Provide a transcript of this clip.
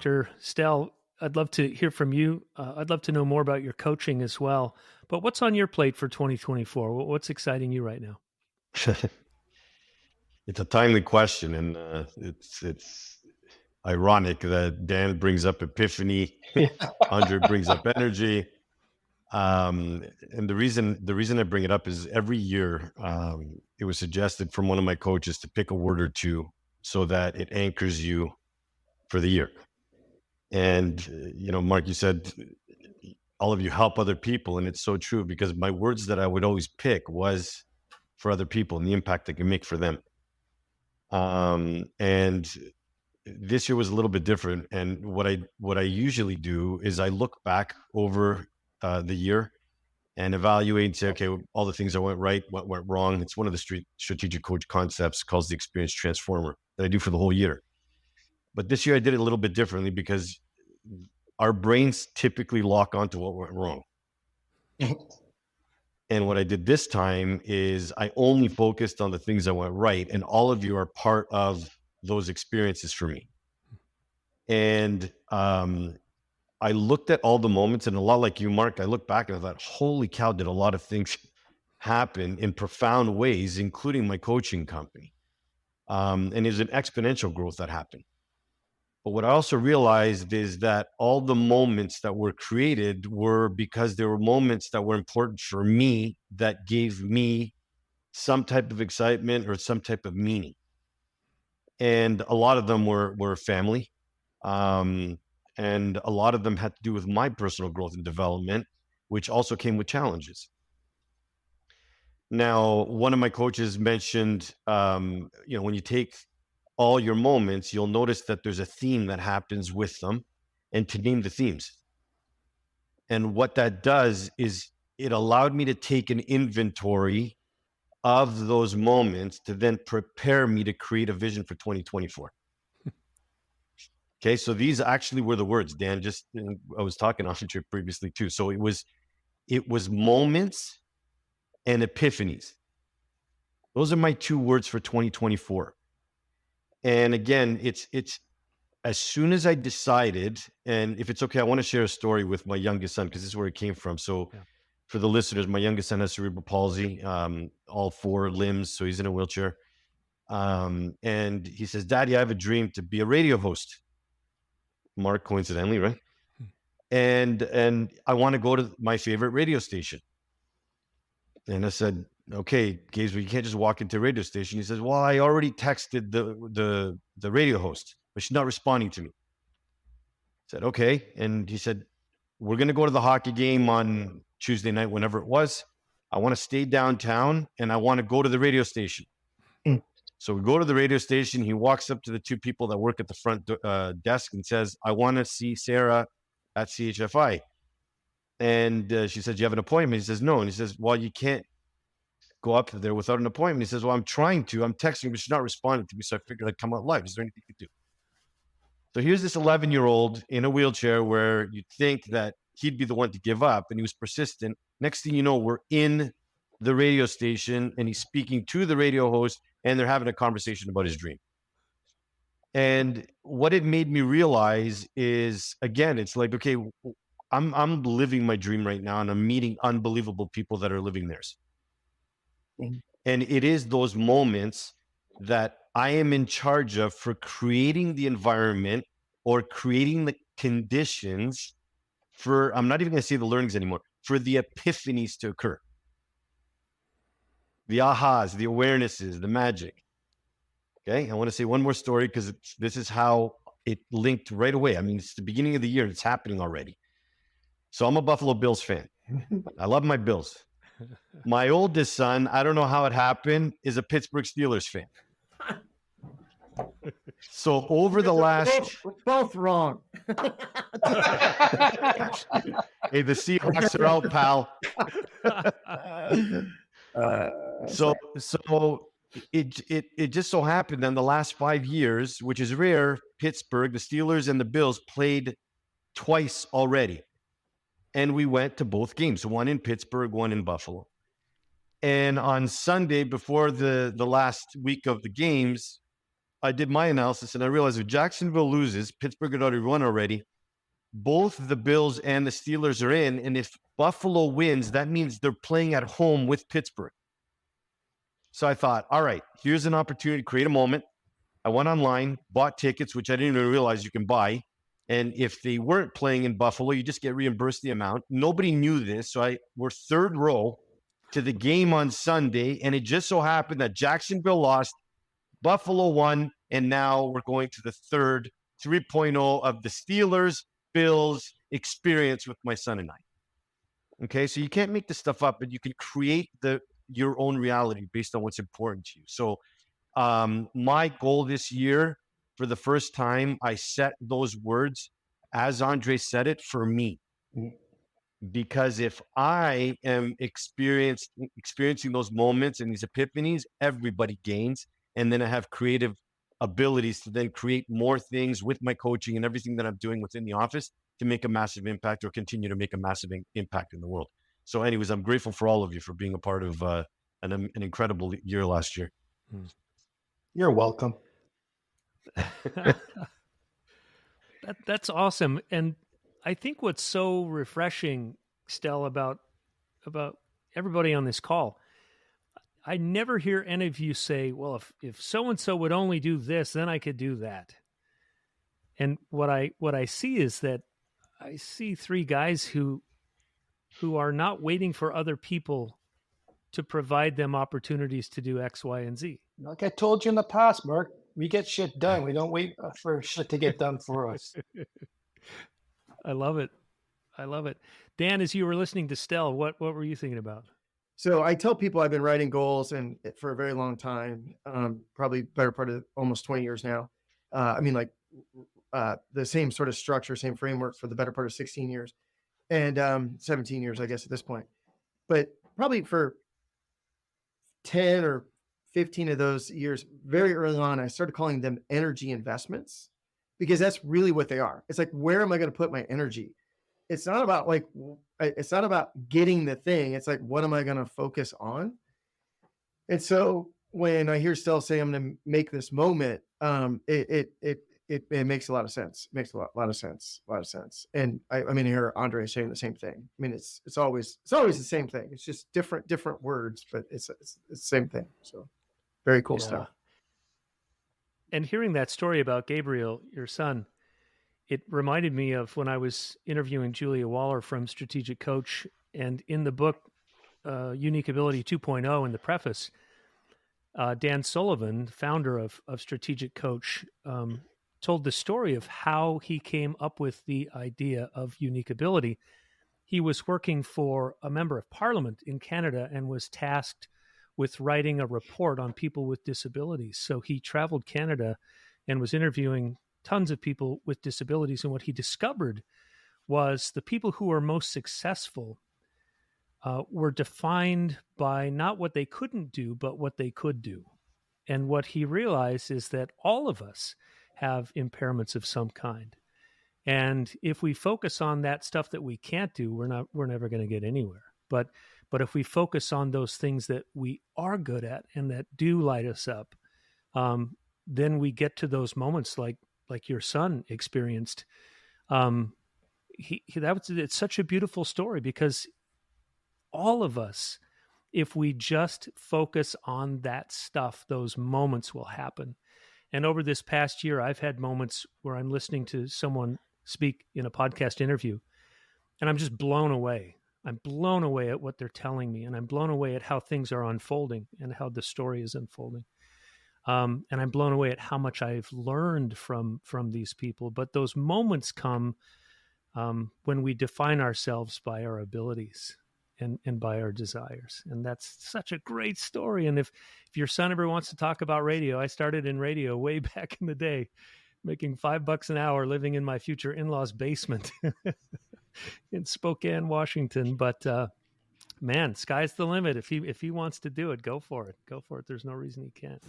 Dr. Stel, I'd love to hear from you. I'd love to know more about your coaching as well. But what's on your plate for 2024? What's exciting you right now? It's a timely question, and it's ironic that Dan brings up epiphany, André brings up energy, and the reason I bring it up is every year it was suggested from one of my coaches to pick a word or two so that it anchors you for the year. And Mark, you said all of you help other people, and it's so true, because my words that I would always pick was for other people and the impact I can make for them. And this year was a little bit different. And what I usually do is I look back over the year and evaluate and say, okay, all the things that went right, what went wrong. It's one of the strategic coach concepts called the experience transformer that I do for the whole year. But this year I did it a little bit differently because our brains typically lock onto what went wrong. And what I did this time is I only focused on the things that went right, and all of you are part of those experiences for me. And I looked at all the moments, and a lot like you, Mark, I looked back and I thought, holy cow, did a lot of things happen in profound ways, including my coaching company. And there's an exponential growth that happened. But what I also realized is that all the moments that were created were because there were moments that were important for me that gave me some type of excitement or some type of meaning. And a lot of them were family. And a lot of them had to do with my personal growth and development, which also came with challenges. Now, one of my coaches mentioned, when you take all your moments, you'll notice that there's a theme that happens with them, and to name the themes. And what that does is it allowed me to take an inventory of those moments to then prepare me to create a vision for 2024. Okay, so these actually were the words, Dan. I was talking off trip previously too. So it was moments and epiphanies. Those are my two words for 2024. And again, it's as soon as I decided, and if it's okay, I want to share a story with my youngest son, because this is where it came from. So for the listeners, my youngest son has cerebral palsy, all 4 limbs. So he's in a wheelchair. And he says, Daddy, I have a dream to be a radio host. Mark, coincidentally, right? And I want to go to my favorite radio station. And I said, okay, Gaze, you can't just walk into a radio station. He says, well, I already texted the radio host, but she's not responding to me. I said, okay. And he said, we're going to go to the hockey game on Tuesday night, whenever it was. I want to stay downtown and I want to go to the radio station. So we go to the radio station. He walks up to the 2 people that work at the front desk and says, I want to see Sarah at CHFI. And she said, do you have an appointment? He says, no. And he says, well, you can't go up there without an appointment. He says, well, I'm trying to. I'm texting, but she's not responding to me. So I figured I'd come out live. Is there anything you could do? So here's this 11-year-old in a wheelchair where you'd think that he'd be the one to give up, and he was persistent. Next thing you know, we're in the radio station and he's speaking to the radio host and they're having a conversation about his dream. And what it made me realize is, again, it's like, okay, I'm living my dream right now and I'm meeting unbelievable people that are living theirs. And it is those moments that I am in charge of for creating the environment or creating the conditions for, I'm not even going to say the learnings anymore, for the epiphanies to occur. The ahas, the awarenesses, the magic. Okay, I want to say one more story because this is how it linked right away. I mean, it's the beginning of the year. It's happening already. So I'm a Buffalo Bills fan. I love my Bills. My oldest son, I don't know how it happened, is a Pittsburgh Steelers fan. So over the last... We're both wrong. Hey, the Seahawks are out, pal. So it just so happened that in the last 5 years, which is rare, Pittsburgh, the Steelers and the Bills played twice already. And we went to both games, one in Pittsburgh, one in Buffalo. And on Sunday, before the last week of the games, I did my analysis and I realized if Jacksonville loses, Pittsburgh had already won already. Both the Bills and the Steelers are in. And if Buffalo wins, that means they're playing at home with Pittsburgh. So I thought, all right, here's an opportunity to create a moment. I went online, bought tickets, which I didn't even realize you can buy. And if they weren't playing in Buffalo, you just get reimbursed the amount. Nobody knew this. So we're third row to the game on Sunday. And it just so happened that Jacksonville lost, Buffalo won, and now we're going to the third 3.0 of the Steelers Bills experience with my son and I. Okay, so you can't make this stuff up, but you can create your own reality based on what's important to you. So my goal this year, for the first time, I set those words as André said it for me. Because if I am experiencing those moments and these epiphanies, everybody gains. And then I have creative abilities to then create more things with my coaching and everything that I'm doing within the office to make a massive impact or continue to make a massive impact in the world. So anyways, I'm grateful for all of you for being a part of an incredible year last year. You're welcome. That's awesome. And I think what's so refreshing, Stel, about everybody on this call, I never hear any of you say, well, if so-and-so would only do this, then I could do that. And what I see is that I see three guys who are not waiting for other people to provide them opportunities to do X, Y, and Z. Like I told you in the past, Mark, we get shit done. We don't wait for shit to get done for us. I love it. Dan, as you were listening to Stel, what were you thinking about? So I tell people I've been writing goals and for a very long time, probably better part of almost 20 years now. The same sort of structure, same framework for the better part of 16 years and 17 years, I guess, at this point. But probably for 10 or 15 of those years, very early on, I started calling them energy investments because that's really what they are. It's like, where am I going to put my energy? It's not about getting the thing. It's like, what am I going to focus on? And so when I hear Stel say I'm going to make this moment, it makes a lot of sense. It makes a lot of sense. And I hear André saying the same thing. I mean, it's always the same thing. It's just different words, but it's the same thing. So very cool stuff. And hearing that story about Gabriel, your son, it reminded me of when I was interviewing Julia Waller from Strategic Coach, and in the book, Unique Ability 2.0, in the preface, Dan Sullivan, founder of Strategic Coach, told the story of how he came up with the idea of unique ability. He was working for a member of parliament in Canada and was tasked with writing a report on people with disabilities. So he traveled Canada and was interviewing tons of people with disabilities. And what he discovered was the people who were most successful were defined by not what they couldn't do, but what they could do. And what he realized is that all of us have impairments of some kind. And if we focus on that stuff that we can't do, we're never going to get anywhere. But if we focus on those things that we are good at and that do light us up, then we get to those moments like your son experienced. It's such a beautiful story because all of us, if we just focus on that stuff, those moments will happen. And over this past year, I've had moments where I'm listening to someone speak in a podcast interview, and I'm just blown away. I'm blown away at what they're telling me, and I'm blown away at how things are unfolding and how the story is unfolding. And I'm blown away at how much I've learned from these people. But those moments come when we define ourselves by our abilities and by our desires. And that's such a great story. And if your son ever wants to talk about radio, I started in radio way back in the day, making $5 an hour, living in my future in-laws' basement in Spokane, Washington. But man, sky's the limit. If he wants to do it, go for it. There's no reason he can't.